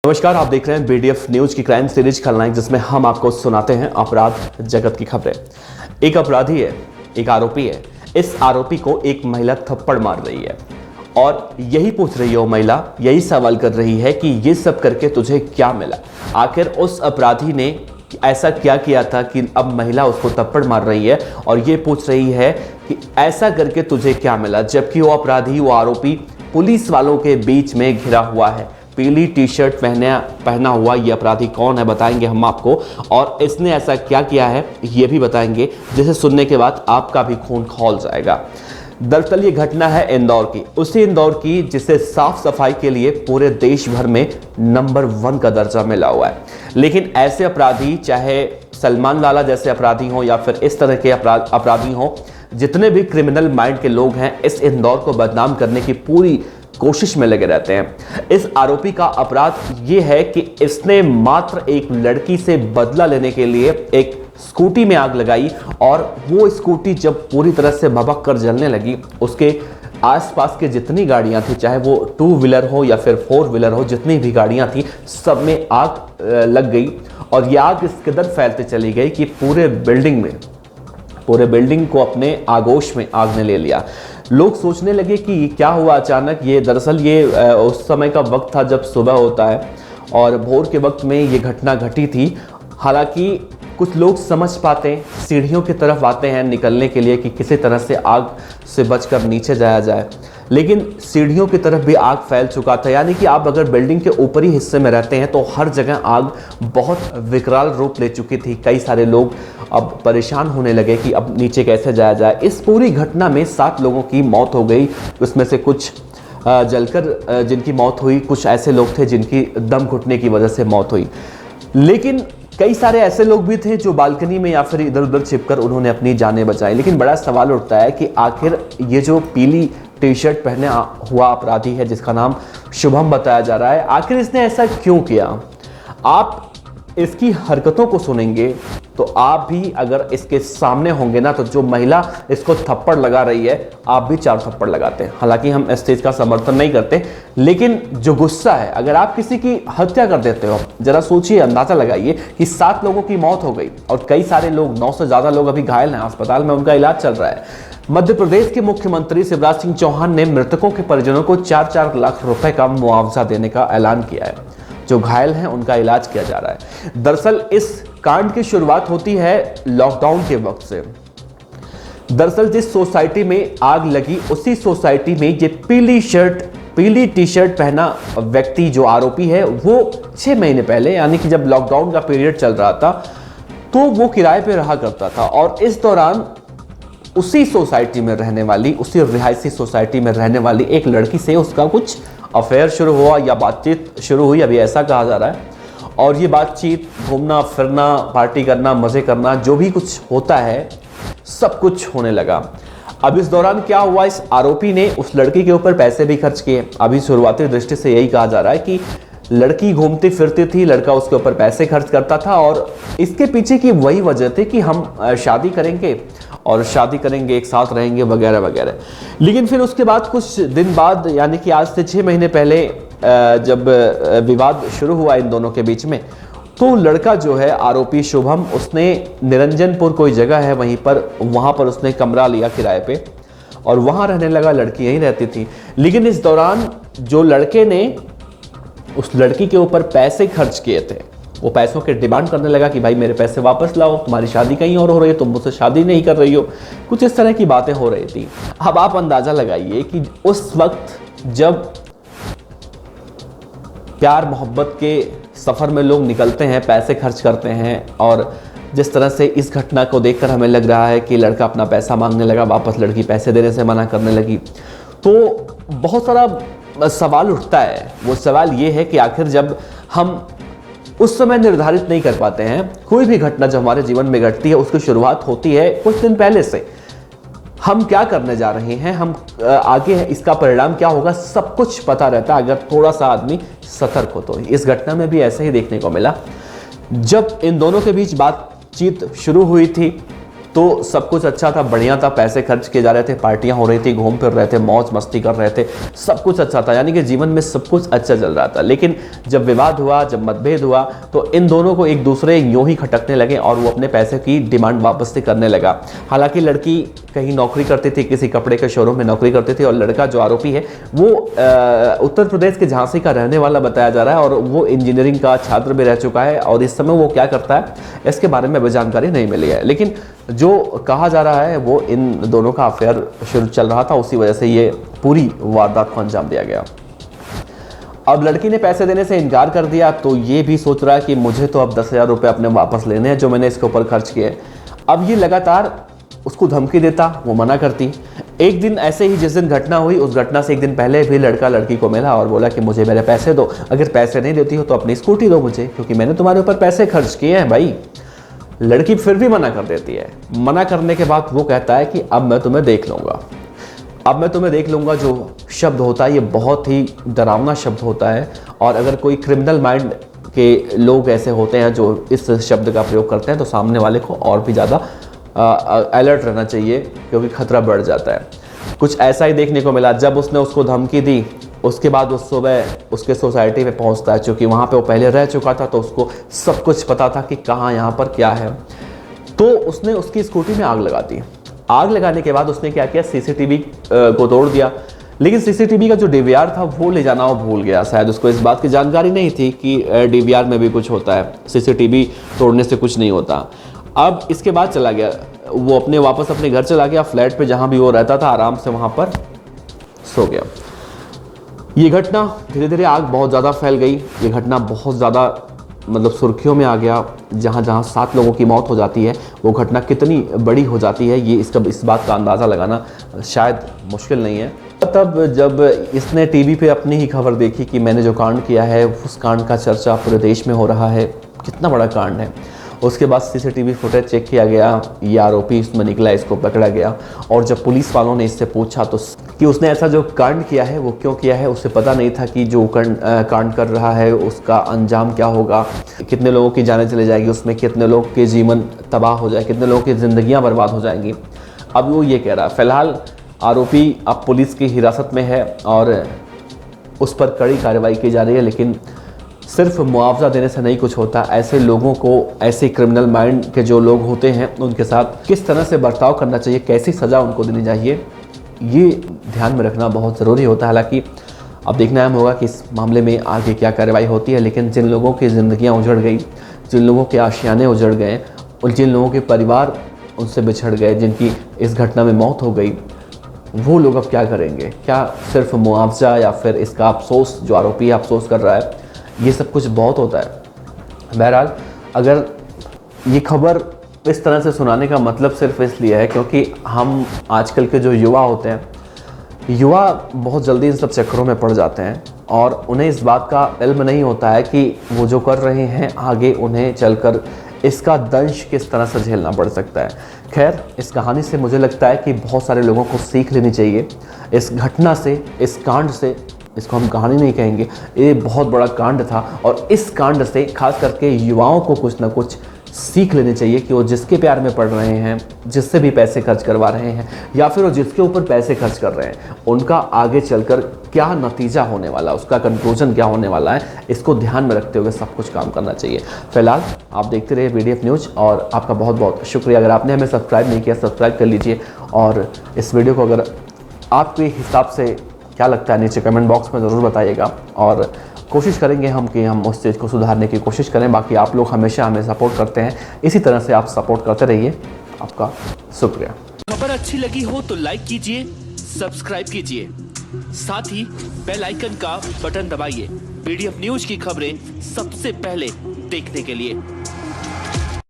नमस्कार, आप देख रहे हैं बीडीएफ न्यूज की क्राइम सीरीज खलनायक, जिसमें हम आपको सुनाते हैं अपराध जगत की खबरें। एक अपराधी है, एक आरोपी है। इस आरोपी को एक महिला थप्पड़ मार रही है और यही पूछ रही है वो महिला, यही सवाल कर रही है कि ये सब करके तुझे क्या मिला। आखिर उस अपराधी ने ऐसा क्या किया था कि अब महिला उसको थप्पड़ मार रही है और ये पूछ रही है कि ऐसा करके तुझे क्या मिला, जबकि वो अपराधी, वो आरोपी पुलिस वालों के बीच में घिरा हुआ है। पीली टी शर्ट पहना हुआ ये अपराधी कौन है बताएंगे हम आपको, और इसने ऐसा क्या किया है ये भी बताएंगे, जिसे सुनने के बाद आपका भी खून खौल जाएगा। दरअसल ये घटना है इंदौर की, उसी इंदौर की जिसे साफ सफाई के लिए पूरे देश भर में नंबर 1 का दर्जा मिला हुआ है। लेकिन ऐसे अपराधी, चाहे सलमान लाला जैसे अपराधी हों या फिर इस तरह के अपराधी हों, जितने भी क्रिमिनल माइंड के लोग हैं, इस इंदौर को बदनाम करने की पूरी कोशिश में लगे रहते हैं। इस आरोपी का अपराध ये है कि इसने मात्र एक लड़की से बदला लेने के लिए एक स्कूटी में आग लगाई, और वो स्कूटी जब पूरी तरह से भभक कर जलने लगी, उसके आसपास के जितनी गाड़ियां थी, चाहे वो 2 व्हीलर हो या फिर 4 व्हीलर हो, जितनी भी गाड़ियां थी सब में आग लग गई। और यह आग इस कदर फैलते चली गई कि पूरे बिल्डिंग को अपने आगोश में आग ने ले लिया। लोग सोचने लगे कि ये क्या हुआ अचानक। ये दरअसल ये उस समय का वक्त था जब सुबह होता है और भोर के वक्त में ये घटना घटी थी। हालांकि कुछ लोग समझ पाते, सीढ़ियों की तरफ आते हैं निकलने के लिए कि किसी तरह से आग से बचकर नीचे जाया जाए, लेकिन सीढ़ियों की तरफ भी आग फैल चुका था। यानी कि आप अगर बिल्डिंग के ऊपरी हिस्से में रहते हैं तो हर जगह आग बहुत विकराल रूप ले चुकी थी। कई सारे लोग अब परेशान होने लगे कि अब नीचे कैसे जाया जाए। इस पूरी घटना में 7 लोगों की मौत हो गई। उसमें से कुछ जलकर जिनकी मौत हुई, कुछ ऐसे लोग थे जिनकी दम घुटने की वजह से मौत हुई। लेकिन कई सारे ऐसे लोग भी थे जो बालकनी में या फिर इधर उधर छिपकर उन्होंने अपनी जानें बचाई। लेकिन बड़ा सवाल उठता है कि आखिर ये जो पीली टी शर्ट पहने हुआ अपराधी है, जिसका नाम शुभम बताया जा रहा है, आखिर इसने ऐसा क्यों किया। आप इसकी हरकतों को सुनेंगे तो आप भी अगर इसके सामने होंगे ना, तो जो महिला इसको थप्पड़ लगा रही है, आप भी 4 थप्पड़ लगाते हैं। हालांकि हम इस चीज का समर्थन नहीं करते, लेकिन जो गुस्सा है, अगर आप किसी की हत्या कर देते हो, जरा सोचिए, अंदाजा लगाइए कि 7 लोगों की मौत हो गई और कई सारे लोग, 9 से ज्यादा लोग अभी घायल हैं, अस्पताल में उनका इलाज चल रहा है। मध्य प्रदेश के मुख्यमंत्री शिवराज सिंह चौहान ने मृतकों के परिजनों को 4-4 लाख रुपए का मुआवजा देने का ऐलान किया है। जो घायल हैं उनका इलाज किया जा रहा है। दरअसल इस कांड की शुरुआत होती है लॉकडाउन के वक्त से। दरअसल जिस सोसाइटी में आग लगी, उसी सोसाइटी में ये पीली टी शर्ट पहना व्यक्ति, जो आरोपी है, वो 6 महीने पहले, यानी कि जब लॉकडाउन का पीरियड चल रहा था, तो वो किराए पे रहा करता था। और इस दौरान उसी सोसाइटी में रहने वाली, उसी रिहायशी सोसाइटी में रहने वाली एक लड़की से उसका कुछ अफेयर शुरू हुआ या बातचीत शुरू हुई, अभी ऐसा कहा जा रहा है। और ये बातचीत, घूमना फिरना, पार्टी करना, मजे करना, जो भी कुछ होता है, सब कुछ होने लगा। अब इस दौरान क्या हुआ, इस आरोपी ने उस लड़की के ऊपर पैसे भी खर्च किए। अभी शुरुआती दृष्टि से यही कहा जा रहा है कि लड़की घूमती फिरती थी, लड़का उसके ऊपर पैसे खर्च करता था, और इसके पीछे की वही वजह थी कि हम शादी करेंगे और शादी करेंगे, एक साथ रहेंगे, वगैरह वगैरह। लेकिन फिर उसके बाद कुछ दिन बाद, यानी कि आज से 6 महीने पहले जब विवाद शुरू हुआ इन दोनों के बीच में, तो लड़का जो है आरोपी शुभम, उसने निरंजनपुर कोई जगह है वहां पर उसने कमरा लिया किराए पे और वहां रहने लगा। लड़की यहीं रहती थी। लेकिन इस दौरान जो लड़के ने उस लड़की के ऊपर पैसे खर्च किए थे, वो पैसों के डिमांड करने लगा कि भाई मेरे पैसे वापस लाओ, तुम्हारी शादी कहीं और हो रही है, तुम मुझसे शादी नहीं कर रही हो। कुछ इस तरह की बातें हो रही थी। अब आप अंदाजा लगाइए कि उस वक्त जब प्यार मोहब्बत के सफर में लोग निकलते हैं, पैसे खर्च करते हैं, और जिस तरह से इस घटना को देखकर हमें लग रहा है कि लड़का अपना पैसा मांगने लगा, वापस लड़की पैसे देने से मना करने लगी, तो बहुत सारा सवाल उठता है। वो सवाल ये है कि आखिर जब हम उस समय निर्धारित नहीं कर पाते हैं, कोई भी घटना जो हमारे जीवन में घटती है, उसकी शुरुआत होती है कुछ दिन पहले से। हम क्या करने जा रहे हैं, हम आगे इसका परिणाम क्या होगा, सब कुछ पता रहता है अगर थोड़ा सा आदमी सतर्क हो तो। इस घटना में भी ऐसे ही देखने को मिला। जब इन दोनों के बीच बातचीत शुरू हुई थी, तो सब कुछ अच्छा था, बढ़िया था, पैसे खर्च किए जा रहे थे, पार्टियां हो रही थी, घूम फिर रहे थे, मौज मस्ती कर रहे थे, सब कुछ अच्छा था, यानी कि जीवन में सब कुछ अच्छा चल रहा था। लेकिन जब विवाद हुआ, जब मतभेद हुआ, तो इन दोनों को एक दूसरे यूं ही खटकने लगे और वो अपने पैसे की डिमांड वापस से करने लगा। हालांकि लड़की कहीं नौकरी करती थी, किसी कपड़े के शोरूम में नौकरी करती थी, और लड़का जो आरोपी है वो उत्तर प्रदेश के झांसी का रहने वाला बताया जा रहा है, और वो इंजीनियरिंग का छात्र भी रह चुका है, और इस समय वो क्या करता है इसके बारे में अभी जानकारी नहीं मिली है। लेकिन जो कहा जा रहा है वो इन दोनों का अफेयर शुरू चल रहा था, उसी वजह से ये पूरी वारदात को अंजाम दिया गया। अब लड़की ने पैसे देने से इनकार कर दिया, तो ये भी सोच रहा है कि मुझे तो अब 10,000 रुपये अपने वापस लेने हैं जो मैंने इसके ऊपर खर्च किए। अब ये लगातार उसको धमकी देता, वो मना करती। एक दिन ऐसे ही जिस दिन घटना हुई, उस घटना से एक दिन पहले भी लड़का लड़की को मिला और बोला कि मुझे मेरे पैसे दो, अगर पैसे नहीं देती हो तो अपनी स्कूटी दो मुझे, क्योंकि मैंने तुम्हारे ऊपर पैसे खर्च किए हैं भाई। लड़की फिर भी मना कर देती है। मना करने के बाद वो कहता है कि अब मैं तुम्हें देख लूँगा, अब मैं तुम्हें देख लूँगा। जो शब्द होता है ये बहुत ही डरावना शब्द होता है, और अगर कोई क्रिमिनल माइंड के लोग ऐसे होते हैं जो इस शब्द का प्रयोग करते हैं, तो सामने वाले को और भी ज़्यादा अलर्ट रहना चाहिए, क्योंकि खतरा बढ़ जाता है। कुछ ऐसा ही देखने को मिला। जब उसने उसको धमकी दी, उसके बाद वो सुबह उसके सोसाइटी में पहुंचता है, क्योंकि वहाँ पे वो पहले रह चुका था, तो उसको सब कुछ पता था कि कहाँ यहाँ पर क्या है। तो उसने उसकी स्कूटी में आग लगा दी। आग लगाने के बाद उसने क्या किया, सीसीटीवी को तोड़ दिया। लेकिन सीसीटीवी का जो डीवीआर था वो ले जाना वो भूल गया। शायद उसको इस बात की जानकारी नहीं थी कि डीवीआर में भी कुछ होता है, सीसीटीवी तोड़ने से कुछ नहीं होता। अब इसके बाद चला गया वो, वापस अपने घर चला गया, फ्लैट पे जहाँ भी वो रहता था, आराम से वहाँ पर सो गया। ये घटना धीरे धीरे आग बहुत ज़्यादा फैल गई। ये घटना बहुत ज़्यादा मतलब सुर्खियों में आ गया। जहाँ जहाँ 7 लोगों की मौत हो जाती है, वो घटना कितनी बड़ी हो जाती है ये इस बात का अंदाज़ा लगाना शायद मुश्किल नहीं है। तब जब इसने टीवी पे अपनी ही खबर देखी कि मैंने जो कांड किया है, उस कांड का चर्चा पूरे देश में हो रहा है, कितना बड़ा कांड है। उसके बाद सीसीटीवी फुटेज चेक किया गया, ये आरोपी इसमें निकला, इसको पकड़ा गया। और जब पुलिस वालों ने इससे पूछा तो कि उसने ऐसा जो कांड किया है वो क्यों किया है, उसे पता नहीं था कि जो कांड कर रहा है उसका अंजाम क्या होगा, कितने लोगों की जानें चली जाएगी, उसमें कितने लोग के जीवन तबाह हो जाए, कितने लोगों की ज़िंदगियाँ बर्बाद हो जाएंगी। अब वो ये कह रहा है। फिलहाल आरोपी अब पुलिस की हिरासत में है और उस पर कड़ी कार्रवाई की जा रही है। लेकिन सिर्फ मुआवजा देने से नहीं कुछ होता। ऐसे लोगों को, ऐसे क्रिमिनल माइंड के जो लोग होते हैं, उनके साथ किस तरह से बर्ताव करना चाहिए, कैसी सज़ा उनको देनी चाहिए, ये ध्यान में रखना बहुत ज़रूरी होता है। हालांकि अब देखना अहम होगा कि इस मामले में आगे क्या कार्रवाई होती है। लेकिन जिन लोगों की ज़िंदगियाँ उजड़ गई, जिन लोगों के आशियाने उजड़ गए और जिन लोगों के परिवार उनसे बिछड़ गए, जिनकी इस घटना में मौत हो गई, वो लोग अब क्या करेंगे? क्या सिर्फ मुआवजा या फिर इसका अफसोस, जो आरोपी अफसोस कर रहा है, ये सब कुछ बहुत होता है। बहरहाल अगर ये खबर इस तरह से सुनाने का मतलब सिर्फ इसलिए है क्योंकि हम आजकल के जो युवा होते हैं, युवा बहुत जल्दी इन सब चक्करों में पड़ जाते हैं और उन्हें इस बात का इल्म नहीं होता है कि वो जो कर रहे हैं आगे उन्हें चलकर इसका दंश किस तरह से झेलना पड़ सकता है। खैर, इस कहानी से मुझे लगता है कि बहुत सारे लोगों को सीख लेनी चाहिए। इस घटना से, इस कांड से, इसको हम कहानी नहीं कहेंगे, ये बहुत बड़ा कांड था और इस कांड से खास करके युवाओं को कुछ ना कुछ सीख लेनी चाहिए कि वो जिसके प्यार में पड़ रहे हैं, जिससे भी पैसे खर्च करवा रहे हैं या फिर वो जिसके ऊपर पैसे खर्च कर रहे हैं, उनका आगे चलकर क्या नतीजा होने वाला, उसका कंक्लूजन क्या होने वाला है, इसको ध्यान में रखते हुए सब कुछ काम करना चाहिए। फिलहाल आप देखते रहिए VDF न्यूज़ और आपका बहुत बहुत शुक्रिया। अगर आपने हमें सब्सक्राइब नहीं किया, सब्सक्राइब कर लीजिए और इस वीडियो को अगर आपके हिसाब से क्या लगता है नीचे कमेंट बॉक्स में ज़रूर बताइएगा और कोशिश करेंगे हम कि हम उस चीज़ को सुधारने की कोशिश करें। बाकी आप लोग हमेशा हमें सपोर्ट करते हैं, इसी तरह से आप सपोर्ट करते रहिए। आपका शुक्रिया। खबर अच्छी लगी हो तो लाइक कीजिए, सब्सक्राइब कीजिए, साथ ही बेल आइकन का बटन दबाइए VDF न्यूज़ की खबरें सबसे पहले देखने के लिए।